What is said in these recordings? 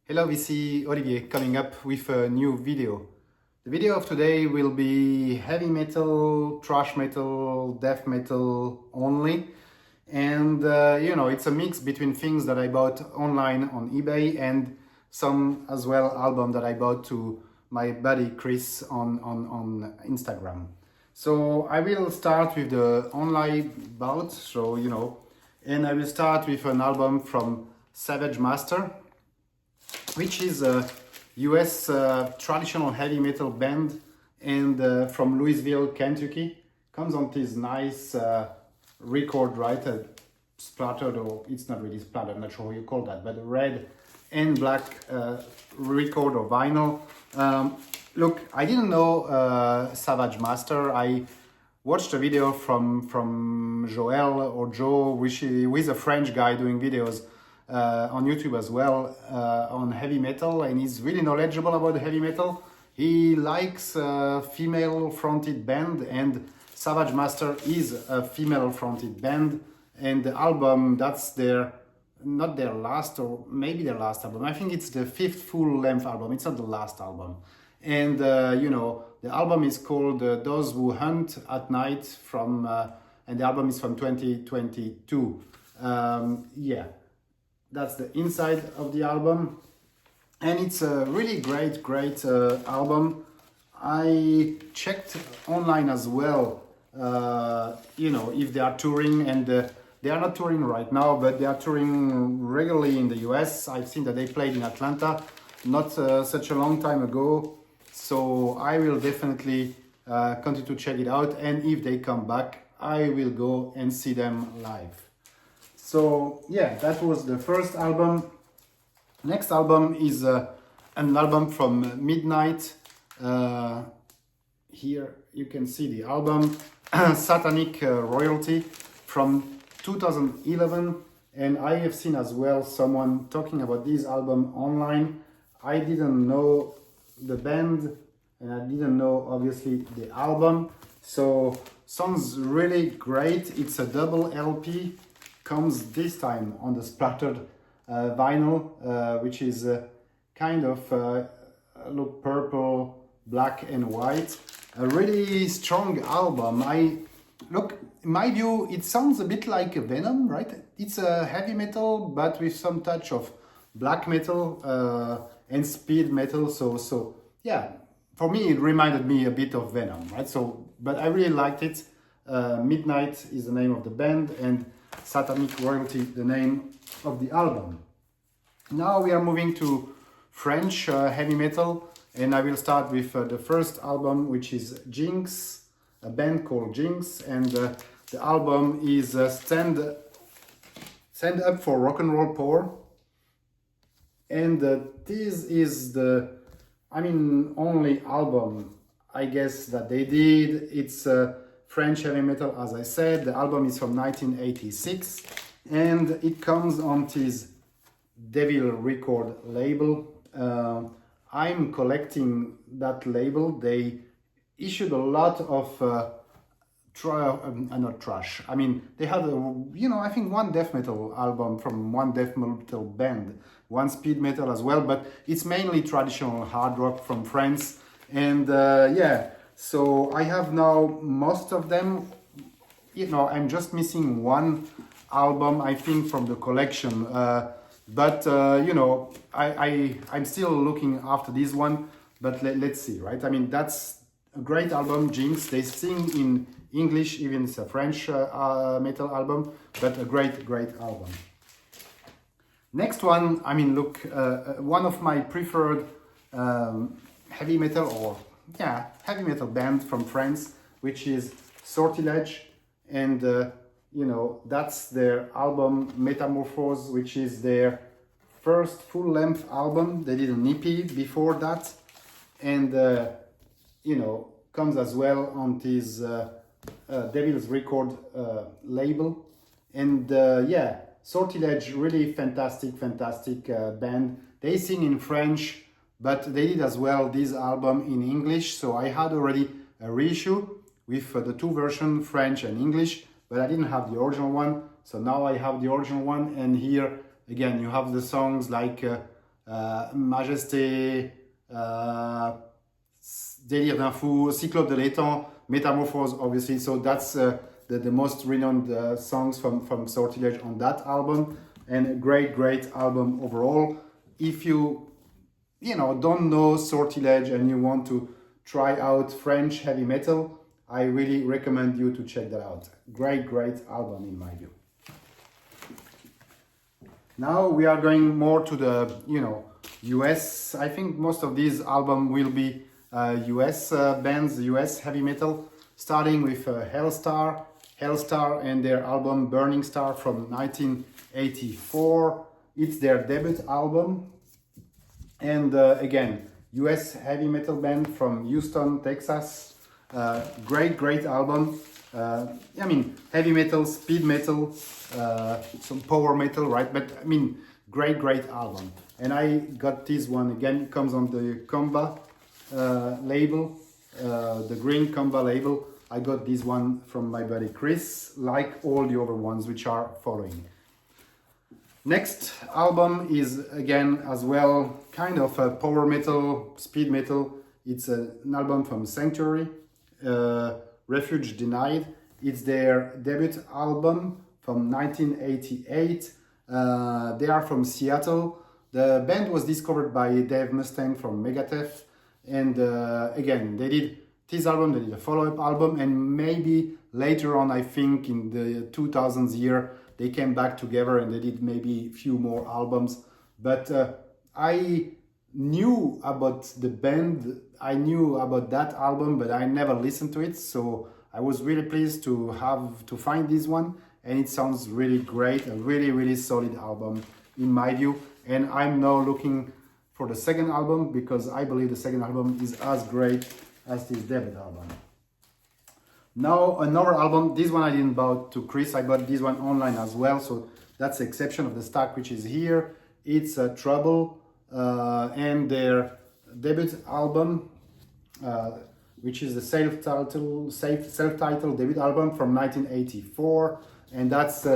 Hello, this is Olivier coming up with a new video. The video of today will be heavy metal, thrash metal, death metal only. And it's a mix between things that I bought online on eBay and some as well album that I bought to my buddy Chris on Instagram. So I will start with the online bout, and I will start with an album from Savage Master, which is a US traditional heavy metal band and from Louisville, Kentucky. Comes on this nice record, right? Splattered, or it's not really splattered, I'm not sure what you call that, but a red and black record or vinyl. Look, I didn't know Savage Master. I watched a video from Joel or Joe, which is a French guy doing videos on YouTube as well on heavy metal, and he's really knowledgeable about heavy metal. He likes female fronted band, and Savage Master is a female fronted band, and the album, that's not their last, or maybe their last album. I think it's the 5th full length album. It's not the last album. And the album is called Those Who Hunt at Night and the album is from 2022. That's the inside of the album, and it's a really great album. I checked online as well, if they are touring, and they are not touring right now, but they are touring regularly in the US. I've seen that they played in Atlanta not such a long time ago, so I will definitely continue to check it out, and if they come back, I will go and see them live. So yeah, that was the first album. Next album is an album from Midnight. Here you can see the album, Satanic Royalty from 2011. And I have seen as well someone talking about this album online. I didn't know the band and I didn't know obviously the album. So sounds really great. It's a double LP. Comes this time on the splattered vinyl, which is kind of look purple, black and white. A really strong album. In my view, it sounds a bit like Venom, right? It's a heavy metal, but with some touch of black metal and speed metal. So yeah, for me it reminded me a bit of Venom, right? But I really liked it. Midnight is the name of the band, and Satanic Royalty, the name of the album. Now we are moving to French heavy metal, and I will start with the first album, which is Jinx, a band called Jinx, and the album is Stand Up for Rock and Roll Power. And this is the only album I guess that they did. It's French heavy metal, as I said. The album is from 1986 and it comes on this Devil Record label. I'm collecting that label. They issued a lot of not trash. They had I think one death metal album from one death metal band, one speed metal as well, but it's mainly traditional hard rock from France. And so I have now most of them. I'm just missing one album, I think, from the collection. But I'm still looking after this one. But let's see, right? That's a great album, Jinx. They sing in English, even it's a French metal album, but a great album. Next one, one of my preferred heavy metal band from France, which is Sortilege, and that's their album Metamorphose, which is their first full-length album. They did an EP before that, and comes as well on this Devil's Record label. And Sortilege, really fantastic band. They sing in French, but they did as well this album in English. So I had already a reissue with the two versions, French and English, but I didn't have the original one. So now I have the original one, and here again you have the songs like Majesté, Délire d'un fou, Cyclope de l'étang, Metamorphose, obviously. So that's the most renowned songs from Sortilege on that album, and a great album overall. If you don't know Sortilege and you want to try out French heavy metal, I really recommend you to check that out. Great album in my view. Now we are going more to the US. I think most of these albums will be US bands, US heavy metal, starting with Hellstar and their album Burning Star from 1984. It's their debut album, and again, US heavy metal band from Houston, Texas. Great album. I mean, heavy metal, speed metal, some power metal, right? But I mean, great album. And I got this one again. It comes on the Comba label, the green Comba label. I got this one from my buddy Chris, like all the other ones which are following. Next album is again as well kind of a power metal, speed metal. It's an album from Sanctuary, Refuge Denied. It's their debut album from 1988. They are from Seattle. The band was discovered by Dave Mustaine from Megadeth. And again, they did this album, they did a follow-up album, and maybe later on, I think in the 2000s year, they came back together and they did maybe a few more albums. But I knew about the band, I knew about that album, but I never listened to it. So I was really pleased to find this one, and it sounds really great, a really solid album in my view. And I'm now looking for the second album because I believe the second album is as great as this debut album. Now another album, this one I didn't buy to Chris, I bought this one online as well, so that's the exception of the stock which is here. It's Trouble and their debut album, which is the self-titled debut album from 1984, and that's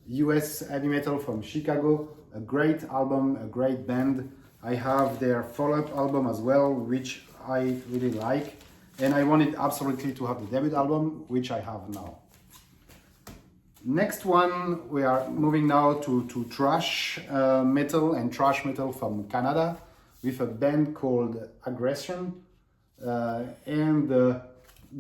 US heavy metal from Chicago. A great album, a great band. I have their follow-up album as well, which I really like. And I wanted absolutely to have the debut album, which I have now. Next one, we are moving now to thrash metal and thrash metal from Canada with a band called Aggression. And the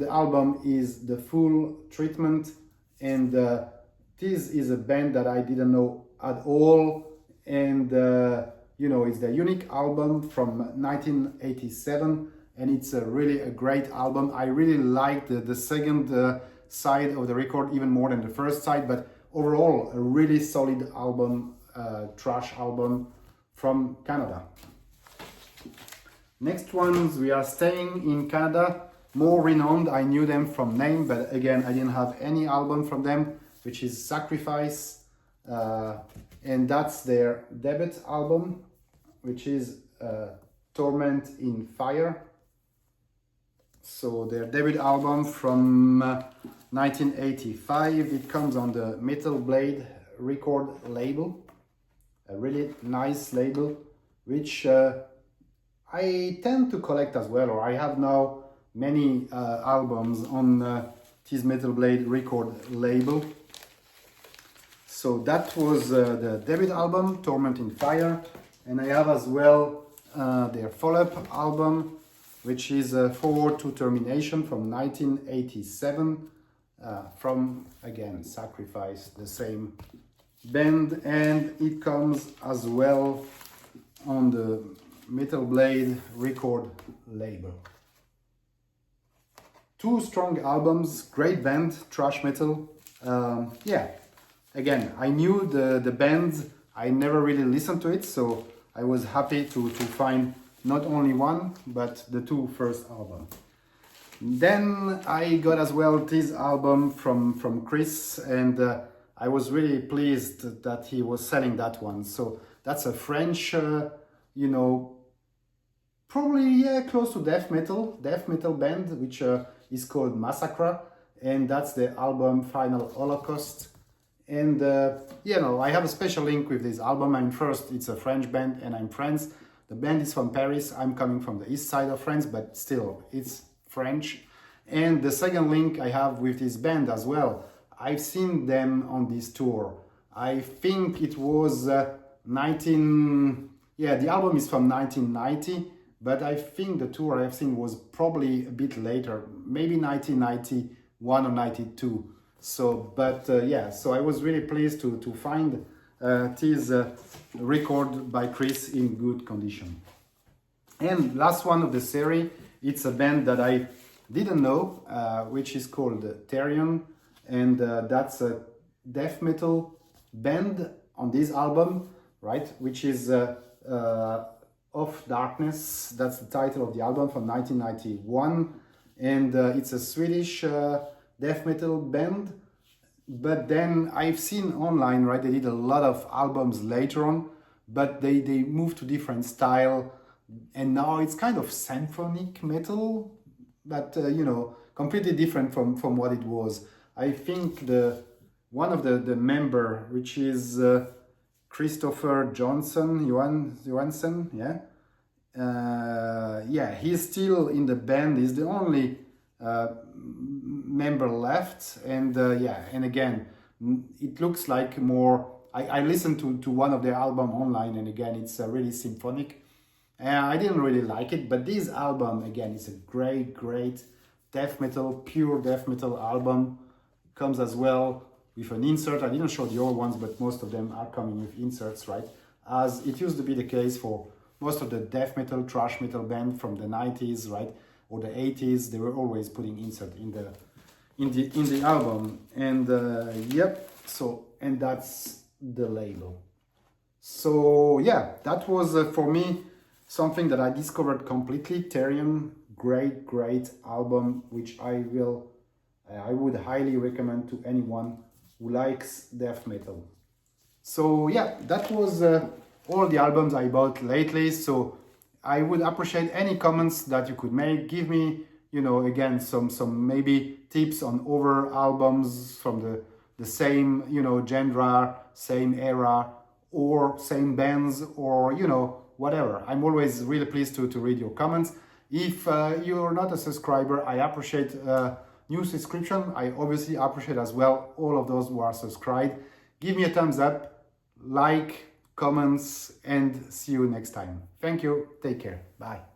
album is The Full Treatment. And this is a band that I didn't know at all. And it's the unique album from 1987. And it's really a great album. I really like the second side of the record even more than the first side, but overall a really solid album, thrash album from Canada. Next ones, we are staying in Canada, more renowned. I knew them from name, but again I didn't have any album from them, which is Sacrifice, and that's their debut album, which is Torment in Fire. So their debut album from 1985, it comes on the Metal Blade record label, a really nice label, which I tend to collect as well, or I have now many albums on this Metal Blade record label. So that was the debut album, Torment in Fire, and I have as well their follow-up album, which is Forward to Termination from 1987, from, again, Sacrifice, the same band, and it comes as well on the Metal Blade record label. Two strong albums, great band, thrash metal. Again, I knew the band, I never really listened to it, so I was happy to find not only one, but the two first albums. Then I got as well this album from Chris, and I was really pleased that he was selling that one. So that's a French, probably close to death metal band, which is called Massacre, and that's the album Final Holocaust. And I have a special link with this album. It's a French band and I'm friends. The band is from Paris. I'm coming from the east side of France, but still, it's French. And the second link I have with this band as well. I've seen them on this tour. I think it was the album is from 1990, but I think the tour I've seen was probably a bit later, maybe 1991 or 92. So, but so I was really pleased to find this record by Chris in good condition. And last one of the series, it's a band that I didn't know, which is called Therion, and that's a death metal band on this album, right? Which is Of Darkness. That's the title of the album from 1991, and it's a Swedish death metal band. But then I've seen online, right? They did a lot of albums later on, but they moved to different style, and now it's kind of symphonic metal, but completely different from what it was. I think one of the member, which is Christopher Johansson, he's still in the band. He's the only member left, and and again, it looks like more. I listened to one of their album online, and again, it's really symphonic. I didn't really like it, but this album again is a great death metal, pure death metal album. Comes as well with an insert. I didn't show the other ones, but most of them are coming with inserts, right? As it used to be the case for most of the death metal, thrash metal band from the 90s, right, or the 80s. They were always putting insert in the album, and and that's the label. So yeah, that was for me something that I discovered completely. Therion, great album, which I would highly recommend to anyone who likes death metal. So yeah, that was all the albums I bought lately. So I would appreciate any comments that you could make. Give me, again, some maybe tips on other albums from the same, genre, same era, or same bands, or, whatever. I'm always really pleased to read your comments. If you're not a subscriber, I appreciate new subscription. I obviously appreciate as well all of those who are subscribed. Give me a thumbs up, like, comments, and see you next time. Thank you. Take care. Bye.